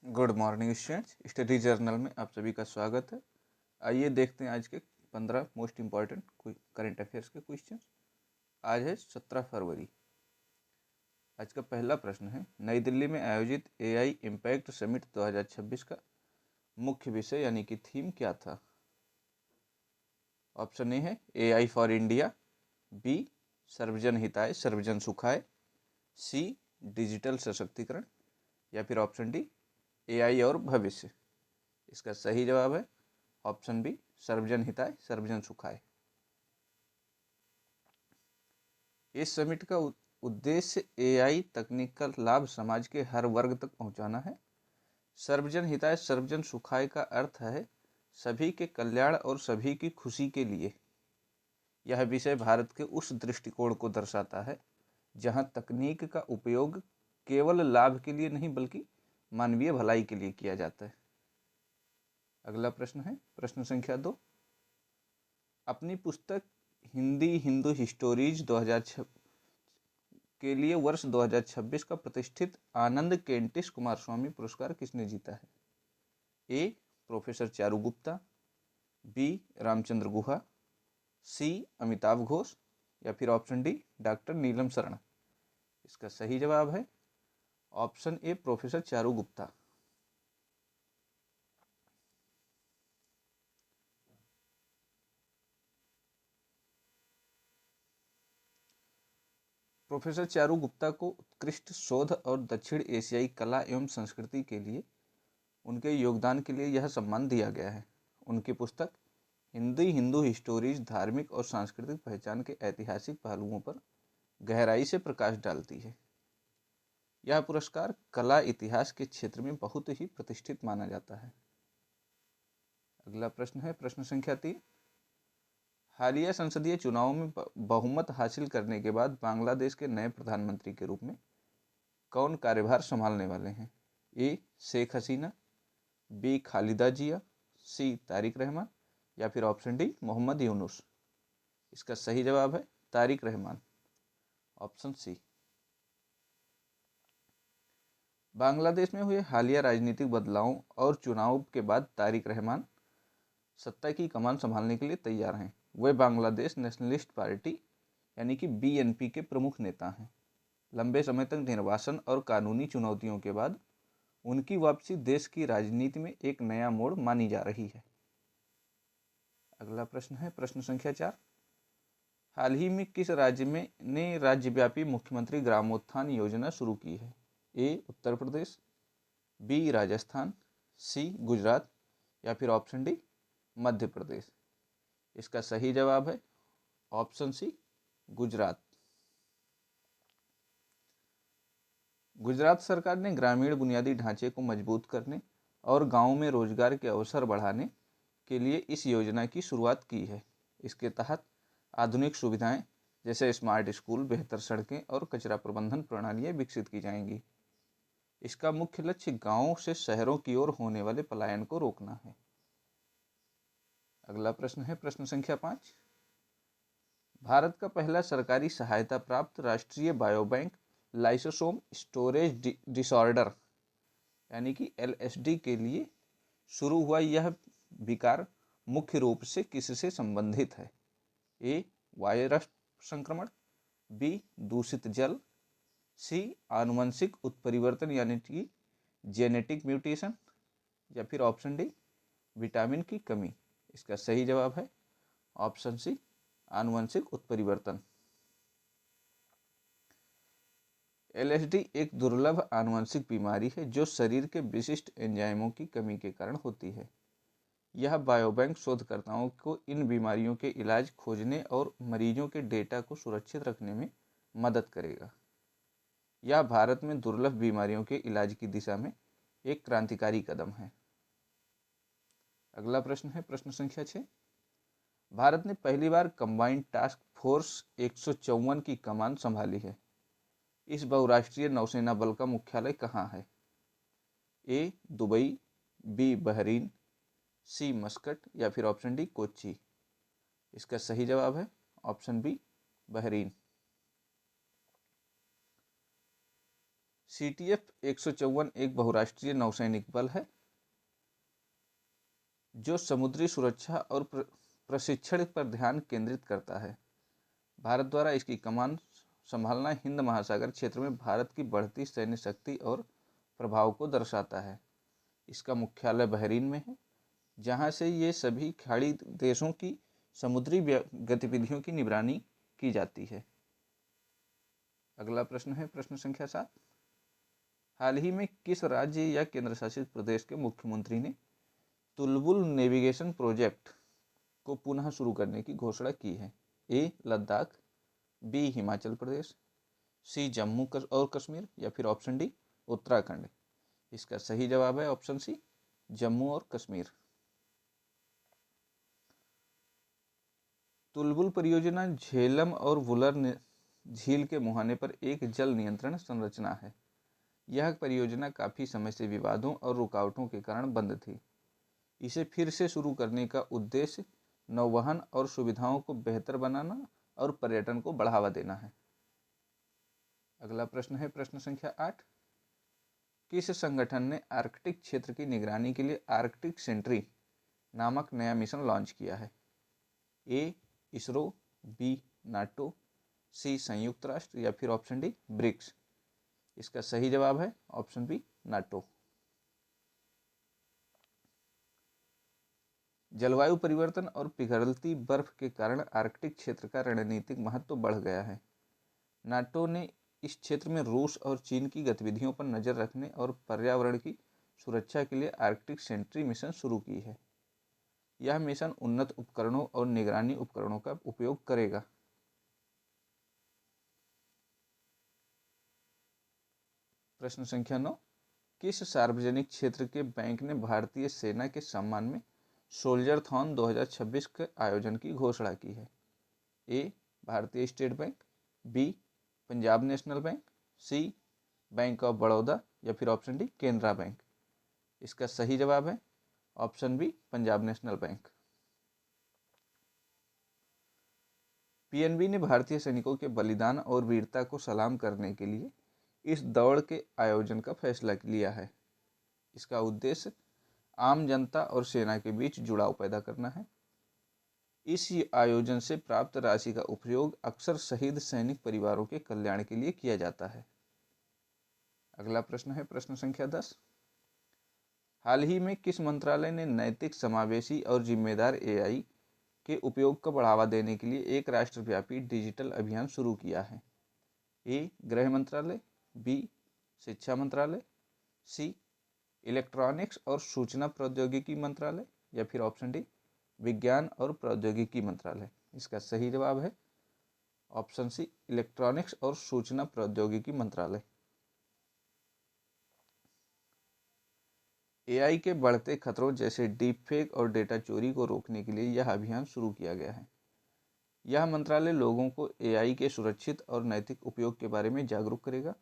Good morning students, study journal में आप सभी का स्वागत है। आइए देखते हैं आज के 15 मोस्ट इम्पॉर्टेंट करंट अफेयर्स के क्वेश्चन। आज है 17 फरवरी। आज का पहला प्रश्न है, नई दिल्ली में आयोजित एआई इम्पैक्ट समिट 2026 का मुख्य विषय यानी कि थीम क्या था? ऑप्शन ए है एआई फॉर इंडिया, बी सर्वजन हिताय सर्वजन सुखाय, सी डिजिटल सशक्तिकरण, या फिर ऑप्शन डी एआई और भविष्य। इसका सही जवाब है ऑप्शन बी सर्वजन हिताय सर्वजन सुखाय। इस समिट का उद्देश्य एआई तकनीक का लाभ समाज के हर वर्ग तक पहुंचाना है। सर्वजन हिताय सर्वजन सुखाय का अर्थ है सभी के कल्याण और सभी की खुशी के लिए। यह विषय भारत के उस दृष्टिकोण को दर्शाता है जहां तकनीक का उपयोग केवल लाभ के लिए नहीं बल्कि मानवीय भलाई के लिए किया जाता है। अगला प्रश्न है प्रश्न संख्या 2। अपनी पुस्तक हिंदी हिंदू हिस्टोरीज 2006 के लिए वर्ष 2026 का प्रतिष्ठित आनंद केंटिस कुमारस्वामी पुरस्कार किसने जीता है? ए प्रोफेसर चारू गुप्ता, बी रामचंद्र गुहा, सी अमिताभ घोष, या फिर ऑप्शन डी डॉक्टर नीलम शरण। इसका सही जवाब है option A professor Charu Gupta. Professor Charu Gupta को उत्कृष्ट शोध और दक्षिण एशियाई कला एवं संस्कृति के लिए उनके योगदान के लिए यह सम्मान दिया गया है। उनकी पुस्तक हिंदी हिंदू हिस्टोरीज धार्मिक और सांस्कृतिक पहचान के ऐतिहासिक पहलुओं पर गहराई से प्रकाश डालती है। यह पुरस्कार कला इतिहास के क्षेत्र में बहुत ही प्रतिष्ठित माना जाता है। अगला प्रश्न है प्रश्न संख्या 3। हालिया संसदीय चुनावों में बहुमत हासिल करने के बाद बांग्लादेश के नए प्रधानमंत्री के रूप में कौन कार्यभार संभालने वाले हैं? ए शेख हसीना, बी खालिदा जिया, सी तारिक रहमान, या फिर ऑप्शन डी मोहम्मद यूनुस। इसका सही जवाब है तारिक रहमान, ऑप्शन सी। बांग्लादेश में हुए हालिया राजनीतिक बदलावों और चुनाव के बाद तारिक रहमान सत्ता की कमान संभालने के लिए तैयार हैं। वे बांग्लादेश नेशनलिस्ट पार्टी यानी कि बीएनपी के प्रमुख नेता हैं। लंबे समय तक निर्वासन और कानूनी चुनौतियों के बाद उनकी वापसी देश की राजनीति में एक नया मोड़ मानी जा रही है। अगला प्रश्न है प्रश्न संख्या 4। हाल ही में किस राज्य में ने राज्यव्यापी मुख्यमंत्री ग्रामोत्थान योजना शुरू की है? ए उत्तर प्रदेश, बी राजस्थान, सी गुजरात, या फिर ऑप्शन डी मध्य प्रदेश। इसका सही जवाब है ऑप्शन सी गुजरात। गुजरात सरकार ने ग्रामीण बुनियादी ढांचे को मजबूत करने और गांवों में रोजगार के अवसर बढ़ाने के लिए इस योजना की शुरुआत की है। इसके तहत आधुनिक सुविधाएं जैसे स्मार्ट स्कूल, बेहतर सड़कें और कचरा प्रबंधन प्रणालियां विकसित की जाएंगी। इसका मुख्य लक्ष्य गांवों से शहरों की ओर होने वाले पलायन को रोकना है। अगला प्रश्न है प्रश्न संख्या 5। भारत का पहला सरकारी सहायता प्राप्त राष्ट्रीय बायोबैंक लाइसोसोम स्टोरेज डिसऑर्डर यानी कि एलएसडी के लिए शुरू हुआ यह विकार मुख्य रूप से किससे संबंधित है? ए वायरस संक्रमण, बी दूषित जल, सी आनुवंशिक उत्परिवर्तन यानी कि जेनेटिक म्यूटेशन, या फिर ऑप्शन डी विटामिन की कमी। इसका सही जवाब है ऑप्शन सी आनुवंशिक उत्परिवर्तन। एलएसडी एक दुर्लभ आनुवंशिक बीमारी है जो शरीर के विशिष्ट एंजाइमों की कमी के कारण होती है। यह बायोबैंक शोधकर्ताओं को इन बीमारियों के इलाज खोजने और मरीजों के डेटा को सुरक्षित रखने में मदद करेगा। यह भारत में दुर्लभ बीमारियों के इलाज की दिशा में एक क्रांतिकारी कदम है। अगला प्रश्न है प्रश्न संख्या 6। भारत ने पहली बार कंबाइंड टास्क फोर्स 154 की कमान संभाली है। इस बहुराष्ट्रीय नौसेना बल का मुख्यालय कहाँ है? ए दुबई, बी बहरीन, सी मस्कट, या फिर ऑप्शन डी कोच्चि। इसका सही जवाब है ऑप्शन बी बहरीन। CTF 154 एक बहुराष्ट्रीय नौसैनिक बल है जो समुद्री सुरक्षा और प्रशिक्षण पर ध्यान केंद्रित करता है। भारत द्वारा इसकी कमान संभालना हिंद महासागर क्षेत्र में भारत की बढ़ती सैन्य शक्ति और प्रभाव को दर्शाता है। इसका मुख्यालय बहरीन में है, जहां से ये सभी खाड़ी देशों की समुद्री गतिविधियों की निगरानी की जाती है। अगला प्रश्न है प्रश्न संख्या 7। हाल ही में किस राज्य या केंद्र शासित प्रदेश के मुख्यमंत्री ने तुलबुल नेविगेशन प्रोजेक्ट को पुनः शुरू करने की घोषणा की है? ए लद्दाख, बी हिमाचल प्रदेश, सी जम्मू और कश्मीर, या फिर ऑप्शन डी उत्तराखंड। इसका सही जवाब है ऑप्शन सी जम्मू और कश्मीर। तुलबुल परियोजना झेलम और वुलर झील के मुहाने पर एक जल नियंत्रण संरचना है। यह परियोजना काफ़ी समय से विवादों और रुकावटों के कारण बंद थी। इसे फिर से शुरू करने का उद्देश्य नौवहन और सुविधाओं को बेहतर बनाना और पर्यटन को बढ़ावा देना है। अगला प्रश्न है प्रश्न संख्या 8। किस संगठन ने आर्कटिक क्षेत्र की निगरानी के लिए आर्कटिक सेंट्री नामक नया मिशन लॉन्च किया है? ए इसरो, बी नाटो, सी संयुक्त राष्ट्र, या फिर ऑप्शन डी ब्रिक्स। इसका सही जवाब है ऑप्शन बी नाटो। जलवायु परिवर्तन और पिघलती बर्फ के कारण आर्कटिक क्षेत्र का रणनीतिक महत्व बढ़ गया है। नाटो ने इस क्षेत्र में रूस और चीन की गतिविधियों पर नज़र रखने और पर्यावरण की सुरक्षा के लिए आर्कटिक सेंट्री मिशन शुरू की है। यह मिशन उन्नत उपकरणों और निगरानी उपकरणों का उपयोग करेगा। प्रश्न संख्या 9। किस सार्वजनिक क्षेत्र के बैंक ने भारतीय सेना के सम्मान में सोल्जर-थॉन 2026 के आयोजन की घोषणा की है? A Bharatiya state bank, B Punjab national bank, C bank of Baroda, या फिर ऑप्शन डी केनरा बैंक। इसका सही जवाब है option B Punjab national bank. PNB ने भारतीय सैनिकों के बलिदान और वीरता को सलाम करने के लिए इस दौड़ के आयोजन का फैसला लिया है। इसका उद्देश्य आम जनता और सेना के बीच जुड़ाव पैदा करना है। इस आयोजन से प्राप्त राशि का उपयोग अक्सर शहीद सैनिक परिवारों के कल्याण के लिए किया जाता है। अगला प्रश्न है प्रश्न संख्या 10। हाल ही में किस मंत्रालय ने नैतिक, समावेशी और जिम्मेदार एआई के उपयोग को बढ़ावा देने के लिए एक राष्ट्रव्यापी डिजिटल अभियान शुरू किया है? ए गृह मंत्रालय, बी शिक्षा मंत्रालय, सी इलेक्ट्रॉनिक्स और सूचना प्रौद्योगिकी मंत्रालय, या फिर ऑप्शन डी विज्ञान और प्रौद्योगिकी मंत्रालय। इसका सही जवाब है ऑप्शन सी इलेक्ट्रॉनिक्स और सूचना प्रौद्योगिकी मंत्रालय। एआई के बढ़ते खतरों जैसे डीप फेक और डेटा चोरी को रोकने के लिए यह अभियान शुरू किया गया है। यह मंत्रालय लोगों को एआई के सुरक्षित और नैतिक उपयोग के बारे में जागरूक करेगा।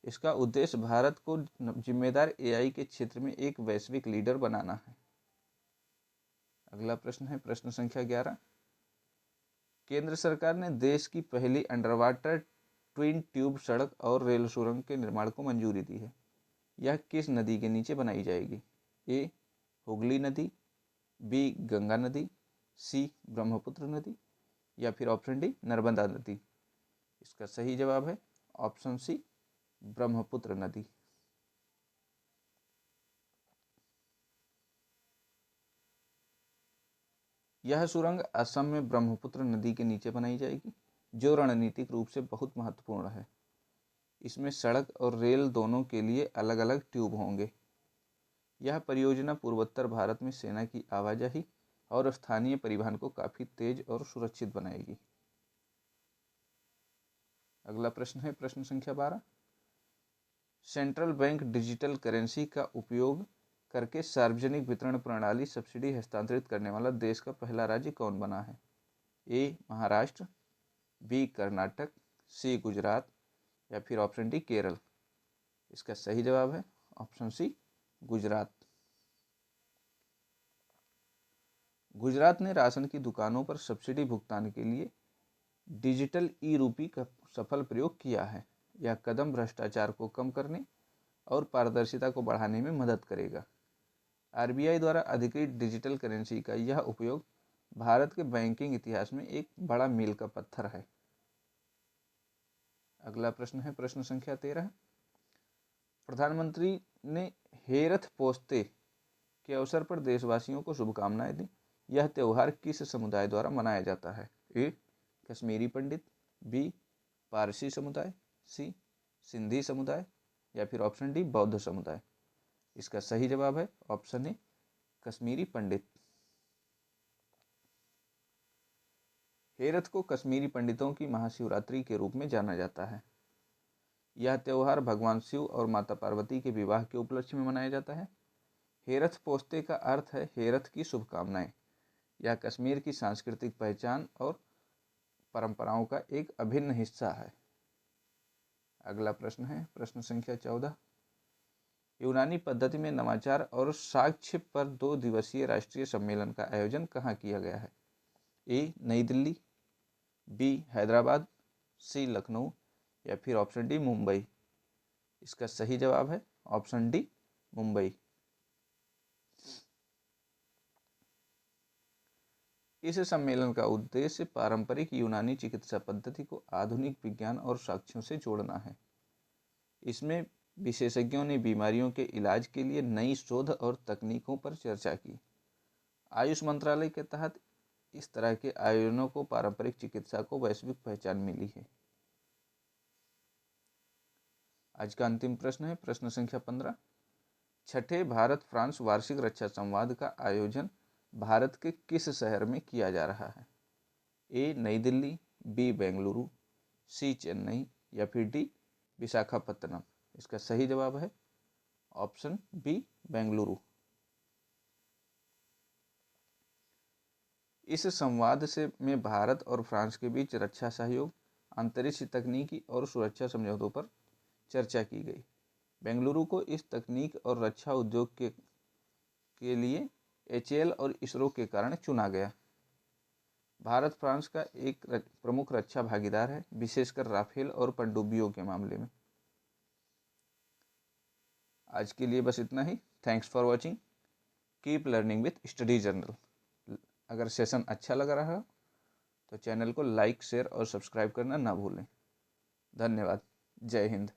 इसका उद्देश्य भारत को जिम्मेदार एआई के क्षेत्र में एक वैश्विक लीडर बनाना है। अगला प्रश्न है प्रश्न संख्या 11। केंद्र सरकार ने देश की पहली अंडरवाटर ट्विन ट्यूब सड़क और रेल सुरंग के निर्माण को मंजूरी दी है। यह किस नदी के नीचे बनाई जाएगी? ए हुगली नदी, बी गंगा नदी, सी ब्रह्मपुत्र नदी, या फिर ऑप्शन डी नर्मदा नदी। इसका सही जवाब है ऑप्शन सी ब्रह्मपुत्र नदी। यह सुरंग असम में ब्रह्मपुत्र नदी के नीचे बनाई जाएगी, जो रणनीतिक रूप से बहुत महत्वपूर्ण है। इसमें सड़क और रेल दोनों के लिए अलग अलग ट्यूब होंगे। यह परियोजना पूर्वोत्तर भारत में सेना की आवाजाही और स्थानीय परिवहन को काफ़ी तेज और सुरक्षित बनाएगी। अगला प्रश्न है प्रश्न संख्या 12। सेंट्रल बैंक डिजिटल करेंसी का उपयोग करके सार्वजनिक वितरण प्रणाली सब्सिडी हस्तांतरित करने वाला देश का पहला राज्य कौन बना है? ए महाराष्ट्र, बी कर्नाटक, सी गुजरात, या फिर ऑप्शन डी केरल। इसका सही जवाब है ऑप्शन सी गुजरात। गुजरात ने राशन की दुकानों पर सब्सिडी भुगतान के लिए डिजिटल ई रूपी का सफल प्रयोग किया है। यह कदम भ्रष्टाचार को कम करने और पारदर्शिता को बढ़ाने में मदद करेगा। आरबीआई द्वारा अधिकृत डिजिटल करेंसी का यह उपयोग भारत के बैंकिंग इतिहास में एक बड़ा मील का पत्थर है। अगला प्रश्न है प्रश्न संख्या 13। प्रधानमंत्री ने हेरथ पोस्ते के अवसर पर देशवासियों को शुभकामनाएं दी। यह त्यौहार किस समुदाय द्वारा मनाया जाता है? ए कश्मीरी पंडित, बी पारसी समुदाय, सी सिंधी समुदाय या फिर ऑप्शन डी बौद्ध समुदाय। इसका सही जवाब है ऑप्शन ए कश्मीरी पंडित। हेरथ को कश्मीरी पंडितों की महाशिवरात्रि के रूप में जाना जाता है। यह त्यौहार भगवान शिव और माता पार्वती के विवाह के उपलक्ष्य में मनाया जाता है। हेरथ पोस्ते का अर्थ है हेरथ की शुभकामनाएं। यह कश्मीर की सांस्कृतिक पहचान और परंपराओं का एक अभिन्न हिस्सा है। अगला प्रश्न है प्रश्न संख्या 14। यूनानी पद्धति में नवाचार और साक्ष्य पर 2 दिवसीय राष्ट्रीय सम्मेलन का आयोजन कहाँ किया गया है? ए नई दिल्ली, बी हैदराबाद, सी लखनऊ या फिर ऑप्शन डी मुंबई। इसका सही जवाब है ऑप्शन डी मुंबई। इस सम्मेलन का उद्देश्य पारंपरिक यूनानी चिकित्सा पद्धति को आधुनिक विज्ञान और साक्ष्यों से जोड़ना है। इसमें विशेषज्ञों ने बीमारियों के इलाज के लिए नई शोध और तकनीकों पर चर्चा की। आयुष मंत्रालय के तहत इस तरह के आयोजनों को पारंपरिक चिकित्सा को वैश्विक पहचान मिली है। आज का अंतिम प्रश्न है प्रश्न संख्या 15। छठे भारत फ्रांस वार्षिक रक्षा संवाद का आयोजन भारत के किस शहर में किया जा रहा है? ए नई दिल्ली, बी बेंगलुरु, सी चेन्नई या फिर डी विशाखापत्तनम। इसका सही जवाब है ऑप्शन बी बेंगलुरु। इस संवाद में भारत और फ्रांस के बीच रक्षा सहयोग, अंतरिक्ष तकनीकी और सुरक्षा समझौतों पर चर्चा की गई। बेंगलुरु को इस तकनीक और रक्षा उद्योग के लिए HAL और इसरो के कारण चुना गया। भारत फ्रांस का एक प्रमुख रक्षा भागीदार है, विशेषकर राफेल और पनडुब्बियों के मामले में। आज के लिए बस इतना ही। Thanks for watching. Keep learning with Study Journal. अगर सेशन अच्छा लग रहा हो तो चैनल को लाइक, शेयर और सब्सक्राइब करना ना भूलें। धन्यवाद। जय हिंद।